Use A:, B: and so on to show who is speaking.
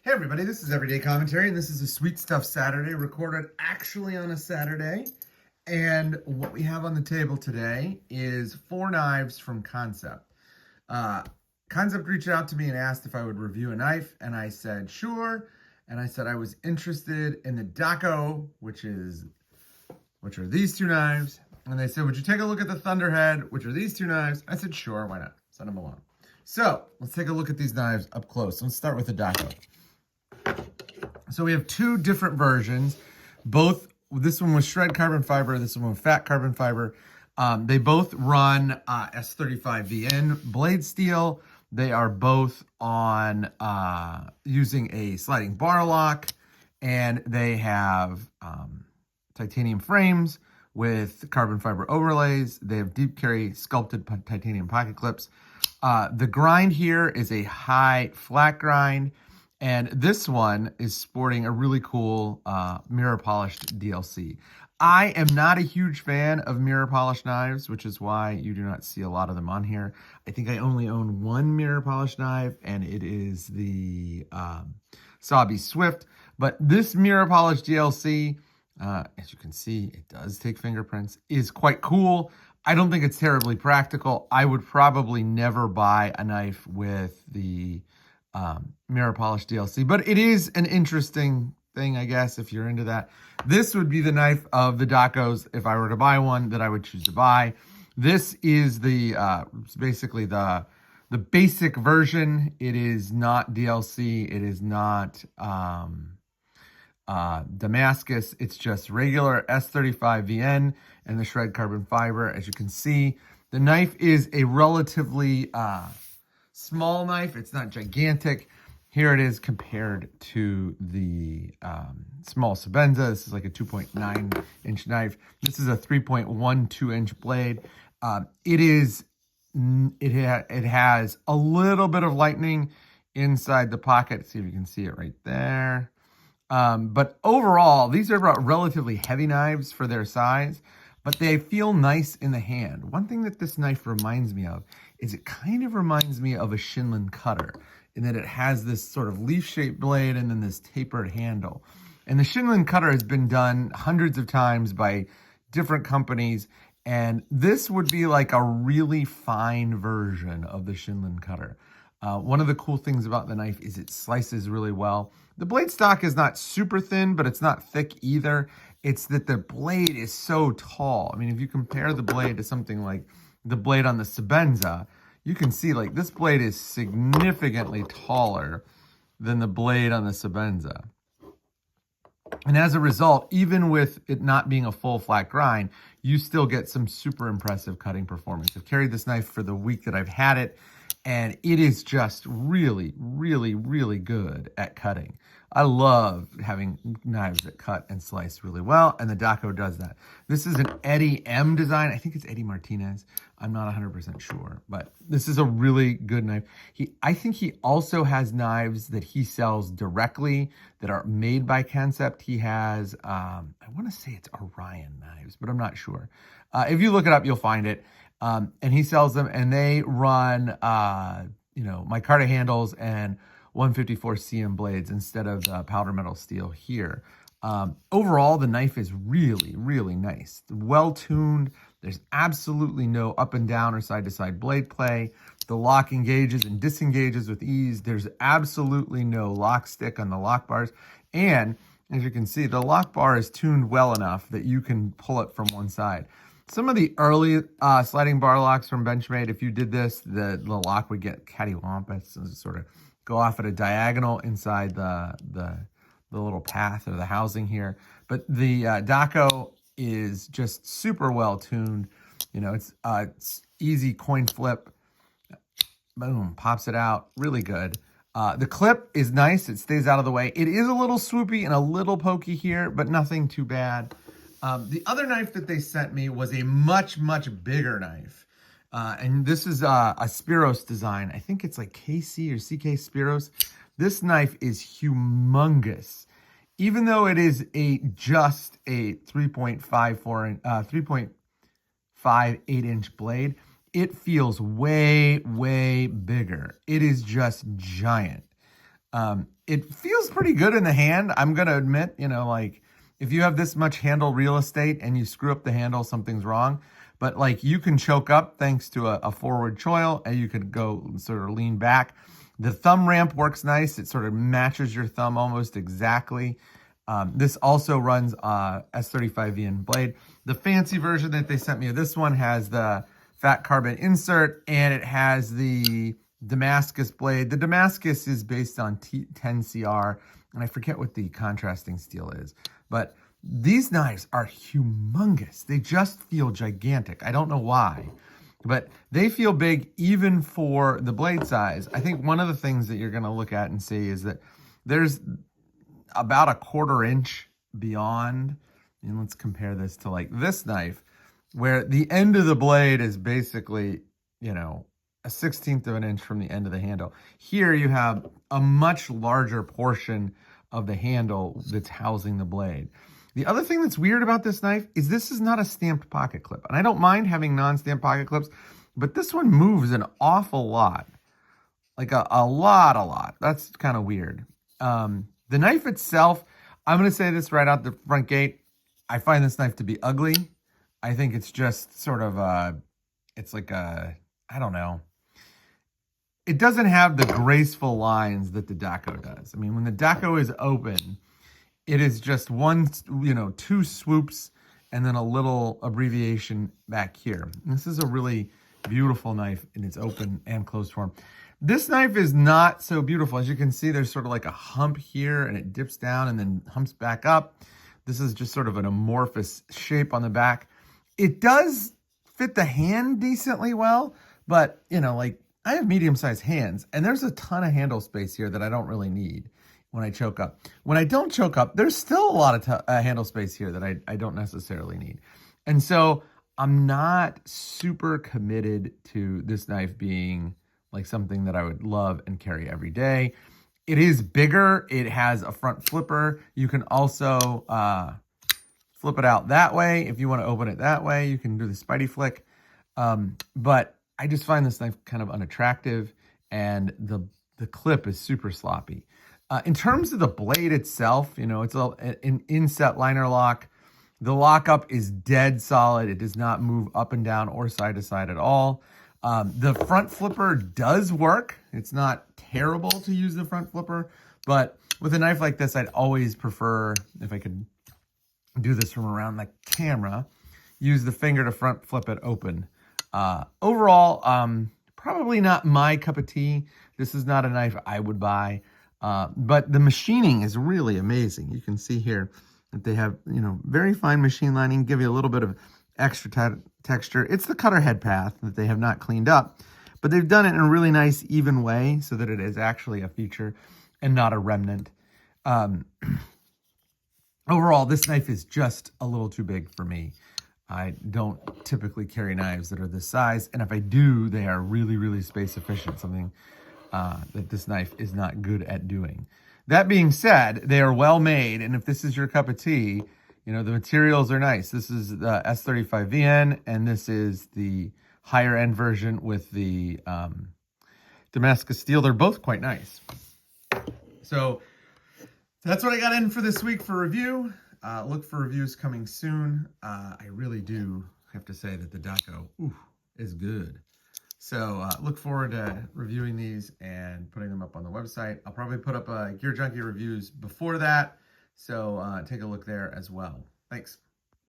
A: Hey everybody, this is Everyday Commentary, and this is a Sweet Stuff Saturday, recorded actually on a Saturday. And what we have on the table today is 4 knives from Kansept. Kansept reached out to me and asked if I would review a knife, and I said sure. And I said I was interested in the Dako, which are these 2 knives. And they said, would you take a look at the Thunderhead, which are these 2 knives? I said sure, why not? Send them along. So let's take a look at these knives up close. Let's start with the Dako. So we have 2 different versions. This one was shred carbon fiber, this one was fat carbon fiber. They both run S35VN blade steel. They are both on using a sliding bar lock, and they have titanium frames with carbon fiber overlays. They have deep carry sculpted titanium pocket clips. The grind here is a high flat grind. And this one is sporting a really cool mirror polished DLC. I am not a huge fan of mirror polished knives, which is why you do not see a lot of them on here. I think I only own 1 mirror polished knife, and it is the Sabi Swift. But this mirror polished DLC, as you can see, it does take fingerprints, is quite cool. I don't think it's terribly practical. I would probably never buy a knife with the mirror polish DLC, but it is an interesting thing, I guess, if you're into that. This would be the knife of the Dakos, if I were to buy one, that I would choose to buy. This is the basically the basic version. It is not DLC. It is not Damascus. It's just regular S35VN and the shred carbon fiber. As you can see, the knife is a relatively small knife. It's not gigantic. Here it is compared to the small Sebenza. This is like a 2.9 inch knife. This is a 3.12 inch blade. It has a little bit of lightning inside the pocket. See if you can see it right there. But overall, these are relatively heavy knives for their size, but they feel nice in the hand. One thing that this knife reminds me of is it kind of reminds me of a Shinlin cutter, in that it has this sort of leaf-shaped blade and then this tapered handle. And the Shinlin cutter has been done hundreds of times by different companies, and this would be like a really fine version of the Shinlin cutter. One of the cool things about the knife is it slices really well. The blade stock is not super thin, but it's not thick either. It's that the blade is so tall. I mean, if you compare the blade to something like the blade on the Sebenza, you can see like this blade is significantly taller than the blade on the Sebenza. And as a result, even with it not being a full flat grind, you still get some super impressive cutting performance. I've carried this knife for the week that I've had it, and it is just really, really, really good at cutting. I love having knives that cut and slice really well, and the Dako does that. This is an Eddie M design. I think it's Eddie Martinez. I'm not 100% sure, but this is a really good knife. I think he also has knives that he sells directly that are made by Kansept. He has, I want to say it's Orion knives, but I'm not sure. If you look it up, you'll find it. And he sells them, and they run, micarta handles and 154 CM blades instead of the powder metal steel here. Overall, the knife is really, really nice. Well tuned. There's absolutely no up and down or side to side blade play. The lock engages and disengages with ease. There's absolutely no lock stick on the lock bars. And as you can see, the lock bar is tuned well enough that you can pull it from one side. Some of the early sliding bar locks from Benchmade, if you did this, the lock would get cattywampus and sort of go off at a diagonal inside the little path or the housing here. But the Dako is just super well tuned. You know, it's easy coin flip. Boom, pops it out. Really good. The clip is nice. It stays out of the way. It is a little swoopy and a little pokey here, but nothing too bad. The other knife that they sent me was a much, much bigger knife. And this is a Spiros design. I think it's like KC or CK Spiros. This knife is humongous. Even though it is just a 3.58 inch blade, it feels way, way bigger. It is just giant. It feels pretty good in the hand. I'm going to admit, like if you have this much handle real estate and you screw up the handle, something's wrong. But like you can choke up thanks to a forward choil, and you could go sort of lean back. The thumb ramp works nice. It sort of matches your thumb almost exactly. This also runs S35VN blade. The fancy version that they sent me, this one has the fat carbon insert, and it has the Damascus blade. The Damascus is based on 10CR, and I forget what the contrasting steel is. But these knives are humongous. They just feel gigantic. I don't know why, but they feel big even for the blade size. I think one of the things that you're going to look at and see is that there's about a 1/4 inch beyond, and let's compare this to like this knife, where the end of the blade is basically, a 1/16 of an inch from the end of the handle. Here you have a much larger portion of the handle that's housing the blade. The other thing that's weird about this knife is this is not a stamped pocket clip. And I don't mind having non-stamped pocket clips, but this one moves an awful lot. Like a lot. That's kind of weird. The knife itself, I'm going to say this right out the front gate. I find this knife to be ugly. I think it's just sort of it's like I don't know. It doesn't have the graceful lines that the Dako does. I mean, when the Dako is open, it is just one, 2 swoops and then a little abbreviation back here. And this is a really beautiful knife in its open and closed form. This knife is not so beautiful. As you can see, there's sort of like a hump here, and it dips down and then humps back up. This is just sort of an amorphous shape on the back. It does fit the hand decently well, but, like I have medium-sized hands, and there's a ton of handle space here that I don't really need when I choke up. When I don't choke up, there's still a lot of handle space here that I don't necessarily need. And so I'm not super committed to this knife being like something that I would love and carry every day. It is bigger. It has a front flipper. You can also flip it out that way. If you want to open it that way, you can do the Spidey flick. But I just find this knife kind of unattractive, and the clip is super sloppy. In terms of the blade itself, it's an inset liner lock. The lockup is dead solid. It does not move up and down or side to side at all. The front flipper does work. It's not terrible to use the front flipper, but with a knife like this, I'd always prefer, if I could do this from around the camera, use the finger to front flip it open. Overall, probably not my cup of tea. This is not a knife I would buy, but the machining is really amazing. You can see here that they have, very fine machine lining, give you a little bit of extra texture. It's the cutter head path that they have not cleaned up, but they've done it in a really nice, even way so that it is actually a feature and not a remnant. Overall, this knife is just a little too big for me. I don't typically carry knives that are this size, and if I do, they are really, really space efficient, something that this knife is not good at doing. That being said, they are well made, and if this is your cup of tea, the materials are nice. This is the S35VN, and this is the higher end version with the Damascus steel. They're both quite nice. So that's what I got in for this week for review. Look for reviews coming soon. I really do have to say that the Dako is good. So look forward to reviewing these and putting them up on the website. I'll probably put up Gear Junkie reviews before that. So take a look there as well. Thanks.